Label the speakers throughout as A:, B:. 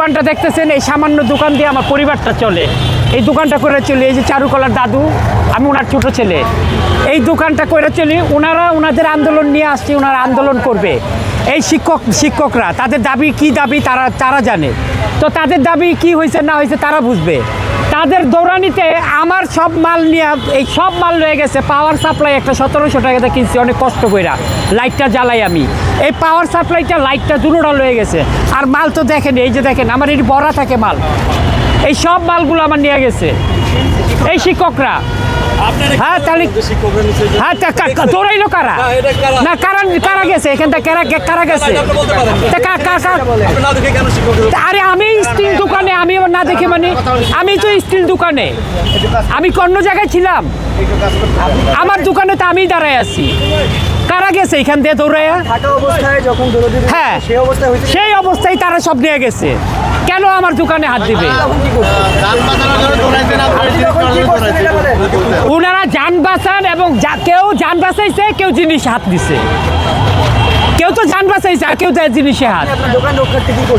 A: দোকানটা দেখতেছেন, এই সামান্য দোকান দিয়ে আমার পরিবারটা চলে। এই দোকানটা করে চলি, এই যে চারুকলার দাদু, আমি ওনার ছোট ছেলে। এই দোকানটা করে চলি, ওনাদের আন্দোলন নিয়ে আসছে, ওনারা আন্দোলন করবে। এই শিক্ষকরা তাদের দাবি কি দাবি তারা জানে। তো তাদের দাবি কি হয়েছে না হয়েছে তারা বুঝবে। তাদের দৌড়ানিতে আমার সব মাল নিয়ে, এই সব মাল রয়ে গেছে। পাওয়ার সাপ্লাই একটা 1700 টাকাতে কিনছি অনেক কষ্ট কইরা, লাইটটা জ্বালাই আমি। এই পাওয়ার সাপ্লাইটা লাইটটা দুটোটা রয়ে গেছে। আর মাল তো দেখেন, এই যে দেখেন আমার এটি বড়া থাকে মাল, এই সব মালগুলো আমার নিয়ে গেছে এই শিক্ষকরা। হ্যাঁ তাহলে হ্যাঁ দৌড়াইলো কারা? না কারা গেছে এখান থেকে, কারা গেছে? আরে আমি স্টিল দোকানে, আমি না দেখে মানে আমি তো স্টিল দোকানে, আমি অন্য জায়গায় ছিলাম, আমার দোকানে তো আমি দাঁড়ায় আছি। কারা গেছে এখান দিয়ে দৌড়াইয়া? হ্যাঁ সেই অবস্থায় তারা সব নিয়ে গেছে। কেন আমার দোকানে হাত দিবে? ওনারা যান বাঁচান, এবং কেউ যান বাঁচাইছে, কেউ জিনিস হাত দিছে। কেউ তো যান বাঁচাইছে আর কেউ দেয় জিনিসে হাত।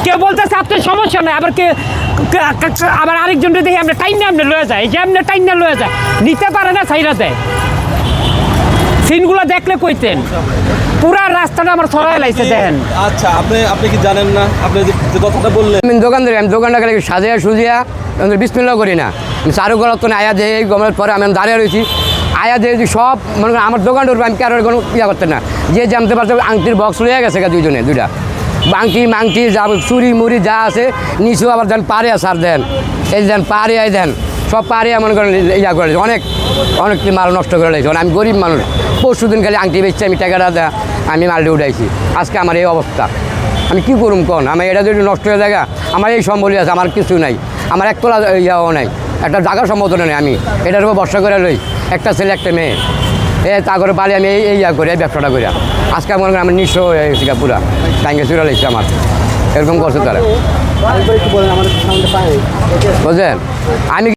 A: কেউ বলতেছে আপনার সমস্যা নাই, আবার আরেকজন দেখি আমরা টাইম আপনি লয়ে যায়, এই যে আপনি টাইম না লয়ে যায়, নিতে পারে না, ছাইরা দেয়। সিনগুলো দেখলে কইতেন পুরা রাস্তাটা আমার ছড়াই লাইছে দেখেন।
B: আচ্ছা আপনি কি জানেন না? আপনি যে কথাটা বললেন,
C: আমি দোকানটা গেলে সাজিয়া সুজিয়া বিসমিল্লাহ করি না। আমি চারুকলা তো আয়া দিয়ে গমের পরে আমি দাঁড়িয়ে রয়েছি, আয়া দিয়ে সব মনে করেন আমার দোকানটার উপর আমি কারো কোনো ইয়া করতে না। যে জানতে পারছে আংটির বক্স লইয়া গেছে দুইটা মাংটি যা চুরি মুড়ি যা আছে নিচেও আবার দেন পারে সার দেন, এই দেন পারিয়াই দেন, সব পারিয়া মনে করেন ইয়া করে অনেক মাল নষ্ট করে লেগেছে। আমি গরিব মানুষ, পরশু দিন খালি আংটি বেচছি, আমি টাকাটা আমি মালটি উঠাইছি। আজকে আমার এই অবস্থা, আমি কী করুম কোন? আমার এটা যদি নষ্ট হয়ে যায়, আমার এই সম্বলই আছে, আমার কিছু নাই, আমার একতলা ইয়াও নাই, একটা জায়গার সম্বোধনে নেই। আমি এটার উপর ভরসা করে লই, একটা ছেলে একটা মেয়ে, তা করে পালি আমি এই ইয়া করি, এই ব্যবসাটা করি। আজকে মনে করেন আমি নিঃস্ব হয়ে গেছি পুরা, ব্যাঙ্কে চুরা লেগেছে আমার, এরকম করছে তারা। বুঝলেন? আমি